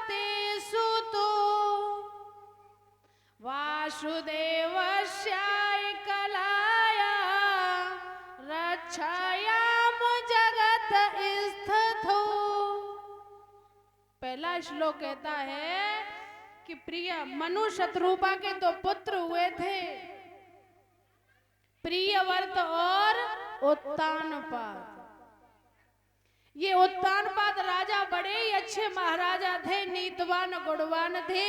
पतेषु तु वासुदेवस्याय कलाया रक्षायाम जगत स्थितो। पहला श्लोक कहता है कि प्रिय मनु शत्रुपा के दो पुत्र हुए थे, प्रियव्रत और उत्तानपाद। ये उत्तानपाद राजा बड़े ही अच्छे महाराजा थे, नीतवान गुणवान थे,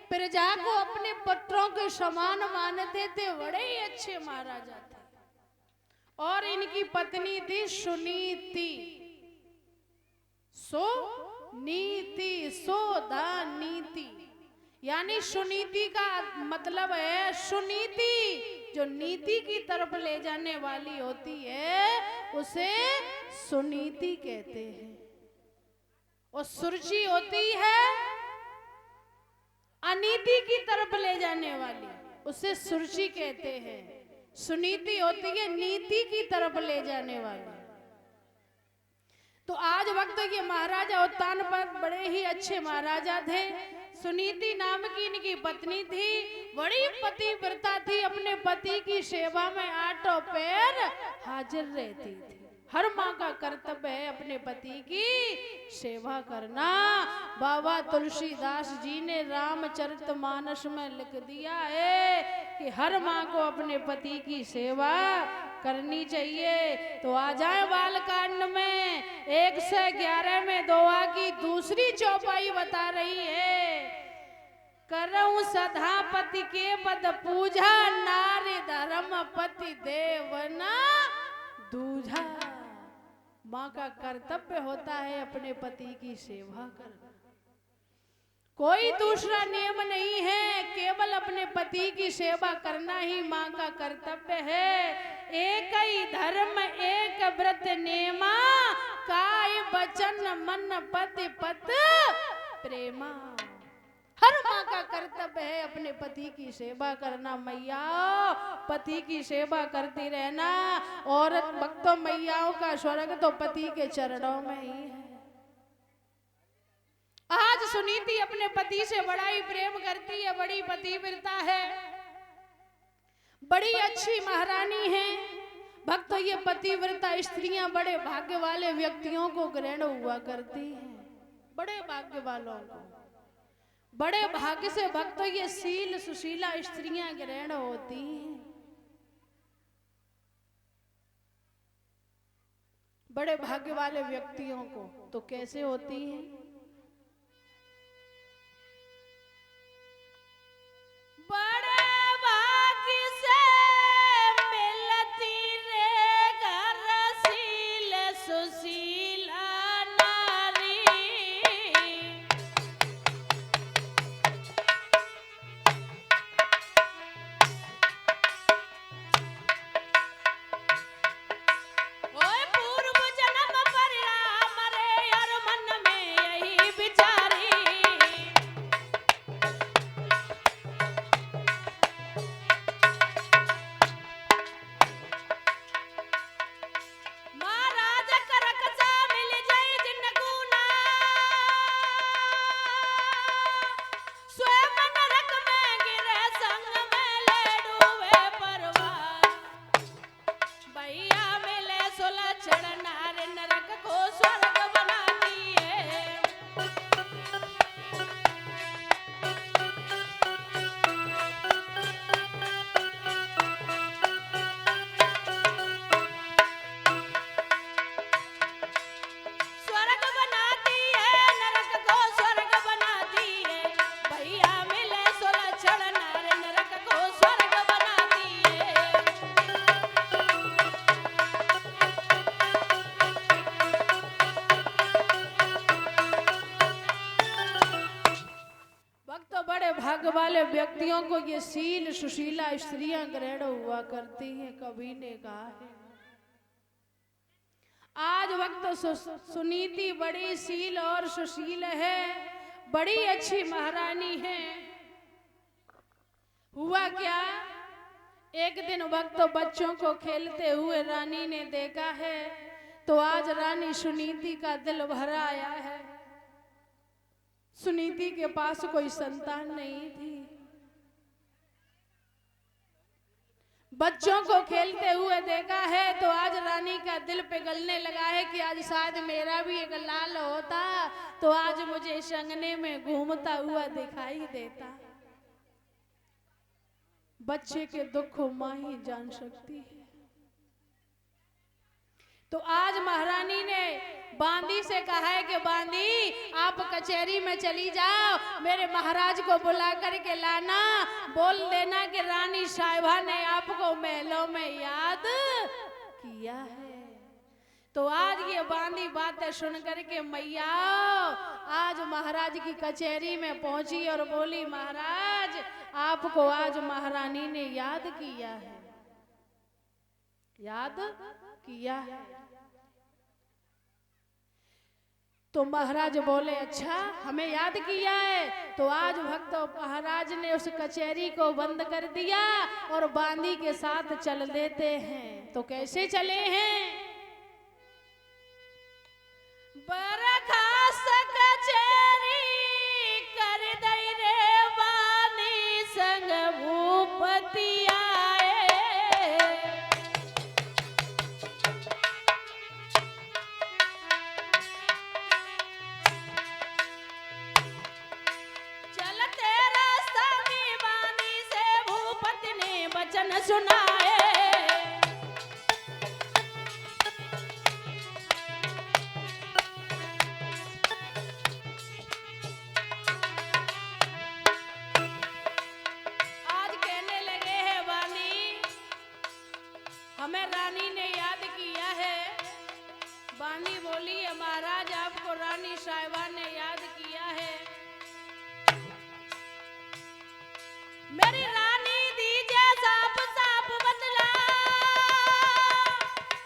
प्रजा को अपने पुत्रों के समान मानते थे, बड़े ही अच्छे महाराजा थे। और इनकी पत्नी थी सुनीति। सुनीति, सोधा नीति, यानी सुनीति का मतलब है सुनीति, जो नीति की तरफ ले जाने वाली होती है उसे सुनीति कहते हैं। और सुरुचि होती है अनीति की तरफ ले जाने वाली, उसे सुरुचि कहते हैं। सुनीति होती है नीति की तरफ ले जाने वाली। तो आज वक्त ये महाराजा उत्तानपाद बड़े ही अच्छे महाराजा थे। सुनीति नाम की इनकी पत्नी थी, बड़ी पतिव्रता थी, अपने पति की सेवा में आठों पैर हाजिर रहती थी। हर माँ का कर्तव्य है अपने पति की सेवा करना। बाबा तुलसीदास जी ने रामचरितमानस में लिख दिया है कि हर माँ को अपने पति की सेवा करनी चाहिए। तो आ जाए बालकांड में 111 में दोहा की दूसरी चौपाई बता रही है, करऊं सदा पति के पद पूजा, नारी धर्म पति देवना दूजा। माँ का कर्तव्य होता है अपने पति की सेवा करना, कोई दूसरा नियम नहीं है, केवल अपने पति की सेवा करना ही माँ का कर्तव्य है। एक ही धर्म एक व्रत नेमा, काय वचन मन पति पत प्रेमा। हर माँ का कर्तव्य है अपने पति की सेवा करना। मैया पति की सेवा करती रहना। औरत भक्तों मैयाओं का स्वर्ग तो पति के चरणों में ही है। आज सुनीति अपने पति से बड़ा ही प्रेम करती है, बड़ी पतिव्रता है, बड़ी अच्छी महारानी है। भक्तों ये पतिव्रता स्त्रियां बड़े भाग्य वाले व्यक्तियों को ग्रहण हुआ करती हैं, बड़े भाग्य वालों को, बड़े भाग्य से भक्तों ये शील सुशीला स्त्रियां ग्रहण होती हैं। बड़े भाग्य वाले व्यक्तियों को तो कैसे होती हैं? बड़े भाग्य से मिलती रे घर शील सुशीला नारी। ओए पूर्व जन्म परिणाम रे और मन में यही विचारी। महाराज करक जा मिल जाई जिनको ना, स्वयं नरक में गिरे संग में ले डूबे परवार। भैया मिले सुलक्षण नार नरक को स्वर्ग बनाती है। स्वर्ग बनाती है, नरक को स्वर्ग बनाती है। भैया मिले सुलक्षण नार नरक को स्वर्ग बनाती है। भक्त बड़े भाग्य वाले व्यक्तियों को ये शील सुशीला स्त्रियां ग्रहण हुआ करती हैं, कभी ने कहा है। आज वक्त सुनीति बड़ी शील और सुशील है, बड़ी अच्छी महारानी है। हुआ क्या, एक दिन वक्त बच्चों को खेलते हुए रानी ने देखा है, तो आज रानी सुनीति का दिल भर आया है। सुनीति के पास कोई संतान नहीं थी। बच्चों को खेलते हुए देखा है तो आज रानी का दिल पिघलने लगा है कि आज शायद मेरा भी एक लाल होता तो आज मुझे इस अंगने में घूमता हुआ दिखाई देता। बच्चे के दुख को मां ही जान सकती है। तो आज महारानी ने बांदी से कहा है कि बांदी आप कचहरी में चली जाओ, मेरे महाराज को बुला करके लाना, बोल देना कि रानी साहिबा ने आपको महलों में याद किया है। तो आज ये बांदी बातें सुन करके मैया आज महाराज की कचहरी में पहुंची और बोली, महाराज आपको आज महारानी ने याद किया है, याद किया है। तो महाराज बोले, अच्छा हमें याद किया है। तो आज भक्त महाराज ने उस कचहरी को बंद कर दिया और बांदी के साथ चल देते हैं। तो कैसे चले हैं? बरखास्त कचहरी कर दई रे बानी संग भूपति आए। चलते रास्ता में बानी से भूपति ने वचन सुनाए। हमें रानी ने याद किया है। बानी बोली है, महाराज आपको रानी साहिबा ने याद किया है। मेरी रानी दीजिए साफ साफ बतला,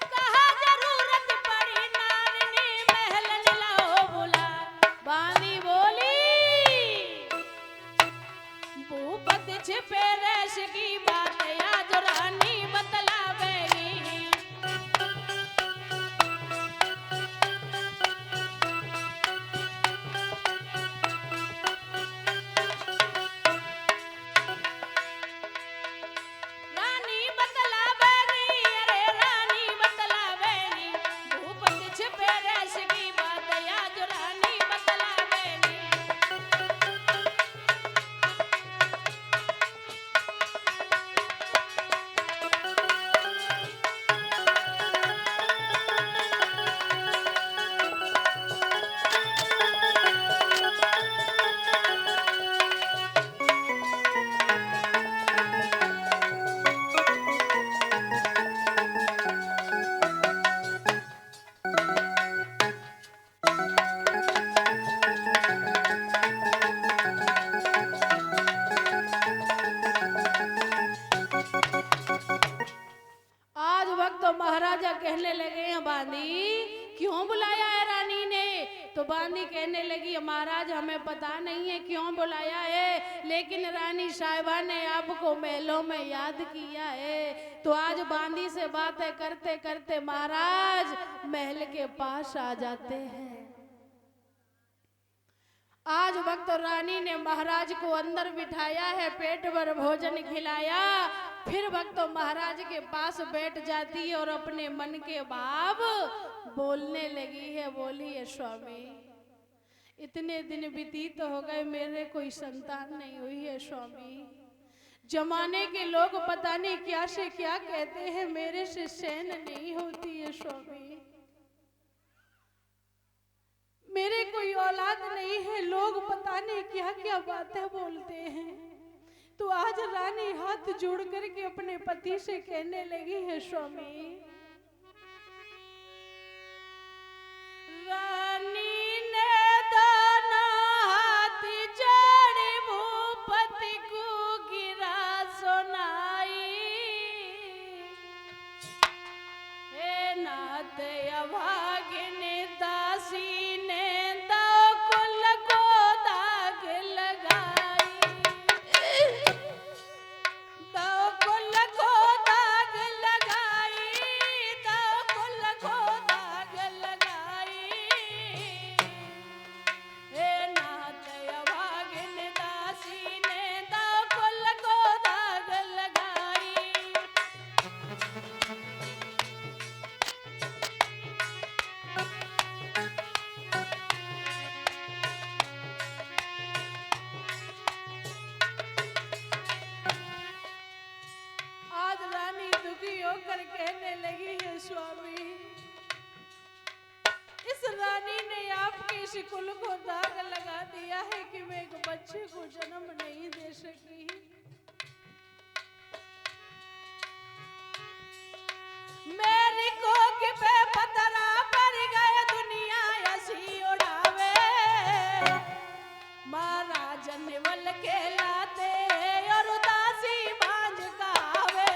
कहा जरूरत पड़ी नारनी महल लाओ बुला। बानी बोली, भूपति छिपे रेश की बात आज रानी बतला। महाराजा कहने लगे हैं, बांदी क्यों बुलाया है रानी ने? तो बांदी कहने लगी, महाराज हमें पता नहीं है क्यों बुलाया है, लेकिन रानी साहिबा ने आपको महलों में याद किया है। तो आज बांदी से बातें करते करते महाराज महल के पास आ जाते हैं। आज वक्त रानी ने महाराज को अंदर बिठाया है, पेट भर भोजन खिलाया, फिर वक्त महाराज के पास बैठ जाती है और अपने मन के भाव बोलने लगी है। बोली है, स्वामी इतने दिन व्यतीत हो गए, मेरे कोई संतान नहीं हुई है स्वामी। जमाने के लोग पता नहीं क्या से क्या कहते हैं, मेरे से सहन नहीं होती है स्वामी। मेरे कोई औलाद नहीं है, लोग पता नहीं क्या क्या बातें बोलते हैं। तो आज रानी हाथ जोड़ करके अपने पति से कहने लगी है, स्वामी रानी ने दोनों हाथ जोड़े भूपति को गिरा सुनाई, हे नाथ अभागिनी दासी ने कमल के लाते और उदासी बांझ गावे।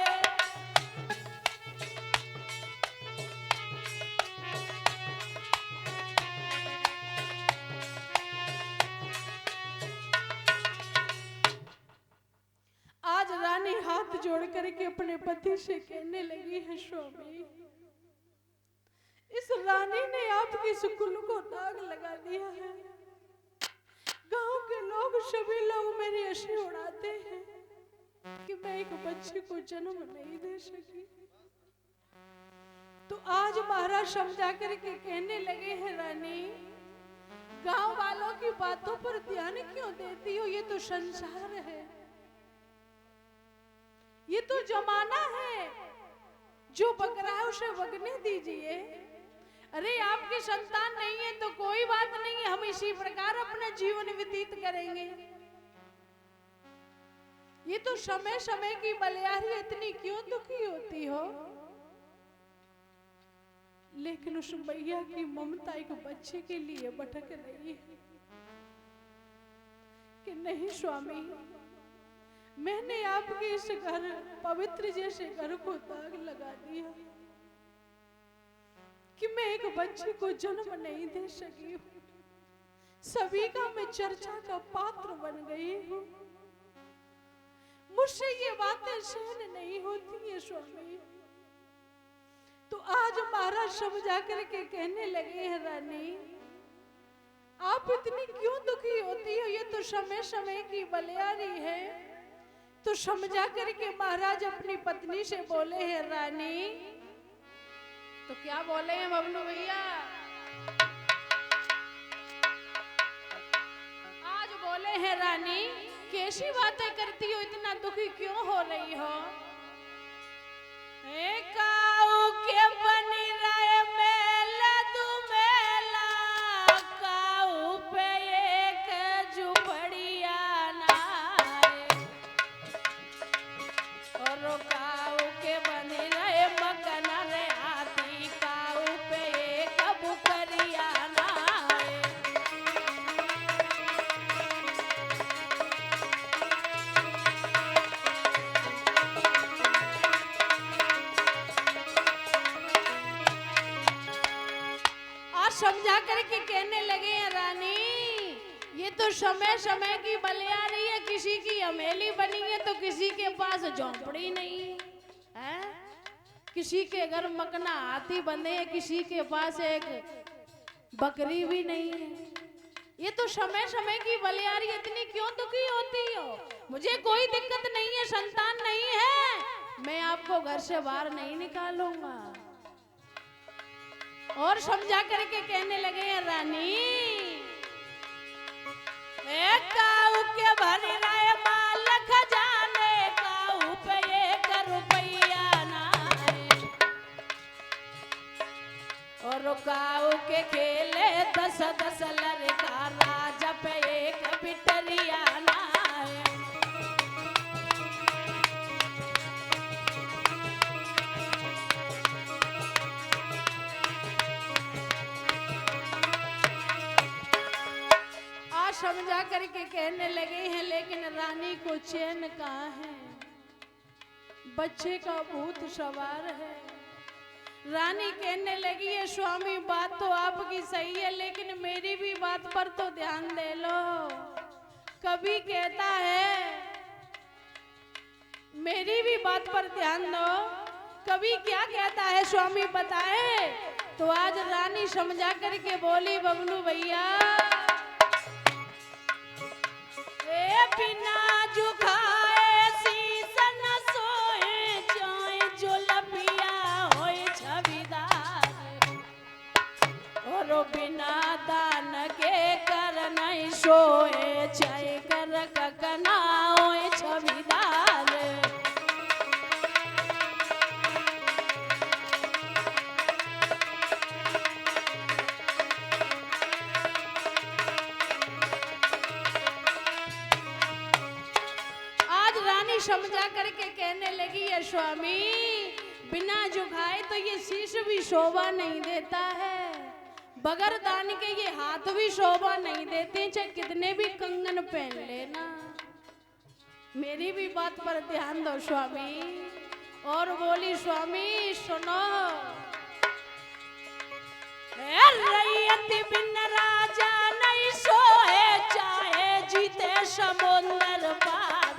आज रानी हाथ जोड़ करके अपने पति से कहने लगी है, स्वामी इस रानी ने आपकी सुकुल को दाग लगा दिया है। गांव के लोग सभी लोग मेरी हंसी उड़ाते हैं कि मैं एक बच्चे को जन्म नहीं दे सकी। तो आज महाराज समझा करके कहने लगे हैं, रानी गांव वालों की बातों पर ध्यान क्यों देती हो? ये तो संसार है, ये तो जमाना है, जो बग रहा है उसे बगने दीजिए। अरे आपकी संतान नहीं है तो कोई बात नहीं है, हम इसी प्रकार अपना जीवन व्यतीत करेंगे। ये तो समय समय की बलियारी, इतनी क्यों दुखी होती हो? लेकिन उस मैया की ममता एक बच्चे के लिए भटक रही है कि नहीं स्वामी, मैंने आपके इस घर, पवित्र जैसे घर को दाग लगा दिया कि मैं एक बच्चे को जन्म नहीं दे सकी हूँ। सभी का मैं चर्चा का पात्र बन गई हूँ। मुझसे ये बातें सहन नहीं होती है स्वामी। तो आज महाराज समझा करके कहने लगे हैं, रानी आप इतनी क्यों दुखी होती हो? ये तो समय समय की बलियारी है। तो समझा करके महाराज अपनी पत्नी से बोले हैं, रानी तो क्या बोले हैं बबलू भैया? आज बोले हैं, रानी कैसी बातें करती हो, इतना दुखी क्यों हो रही हो? काऊ के बनी रहे मेला दू मेला, काऊ पे एक झुपड़िया नारे, और काऊ के बनी रहे मकान रे हाथी, काऊ पे एक बुकरिया नारे। समझा करके कहने लगे हैं, रानी ये तो समय समय की बलियारी है, किसी की अमेली बनी है तो किसी के पास झोंपड़ी नहीं है, किसी के घर मकना हाथी बंधे है, किसी के पास एक बकरी भी नहीं है। ये तो समय समय की बलियारी, इतनी क्यों दुखी होती हो? मुझे कोई दिक्कत नहीं है, संतान नहीं है, मैं आपको घर से बाहर नहीं निकालूंगा। और समझा करके कहने लगे हैं, रानी काऊ के भरी राय माल खजाने, काऊ पे एक रुपया नारे, और काऊ के खेले 10-10 लड़का, राजा पे एक बिटरिया नारे। समझा करके कहने लगे हैं, लेकिन रानी को चैन कहाँ है? बच्चे का भूत सवार है। रानी कहने लगी है, स्वामी बात तो आपकी सही है, लेकिन मेरी भी बात पर तो ध्यान दे लो। कभी कहता है मेरी भी बात पर ध्यान दो, कभी क्या कहता है स्वामी बताए? तो आज रानी समझा करके बोली, बबलू भैया बिना जुखाए सीसन सोए, चाहे जो लपिया होए छविदार, और बिना दान के कर नहीं सोए, चाहे कर ककना होए छविदार। समझा करके कहने लगी है, स्वामी बिना जुगाए तो ये शीश भी शोभा नहीं देता है, बगैर दान के ये हाथ भी शोभा नहीं देते, चाहे कितने भी कंगन पहन लेना। मेरी भी बात पर ध्यान दो स्वामी। और बोली स्वामी सुनो, रैयत बिन राजा नहीं सोए, चाहे जीते समुंदर पार।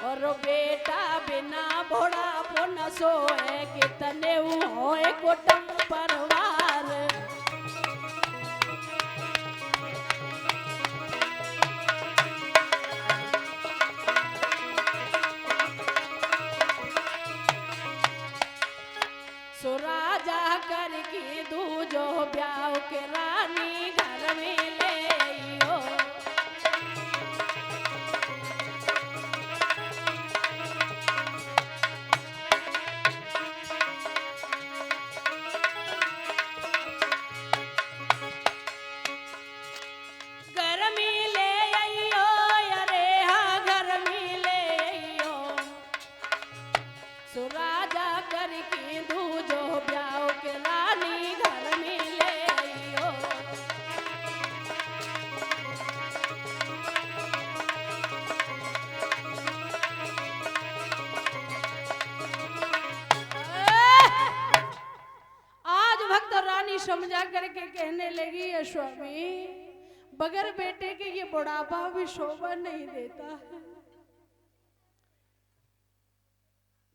और बेटा बिना बुढ़ापो न सोए, कितने होए कुटुंब परिवार। सो राजा कर की दूजो ब्याह के रानी घर में ले आइयो। घर में ले आइयो, अरे हाँ घर में ले आइयो। सो राजा कर की दूजो ब्याह के रानी घर में ले आइयो। आज भक्त रानी समझा करके कहने लगी है स्वामी, बगैर बेटे के ये बुढ़ापा भी शोभा नहीं देता है,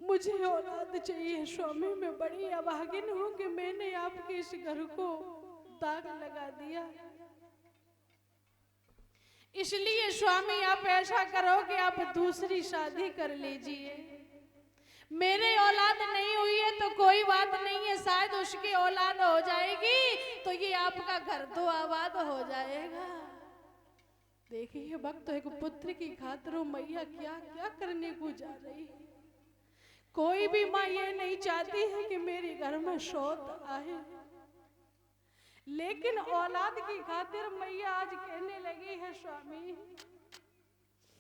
मुझे औलाद चाहिए स्वामी। मैं बड़ी अभागिन हूं कि मैंने आपके इस घर को दाग लगा दिया। इसलिए स्वामी आप ऐसा करो कि आप दूसरी शादी कर लीजिए। मेरे औलाद नहीं हुई है तो कोई बात नहीं है, शायद उसकी औलाद हो जाएगी तो ये आपका घर तो आबाद हो जाएगा। देखिए भक्त एक पुत्र की खातिर मैया क्या क्या करने को जा रही है। कोई भी माँ ये नहीं चाहती है कि मेरे घर में शौत आए, लेकिन औलाद की खातिर मैया आज कहने लगी है स्वामी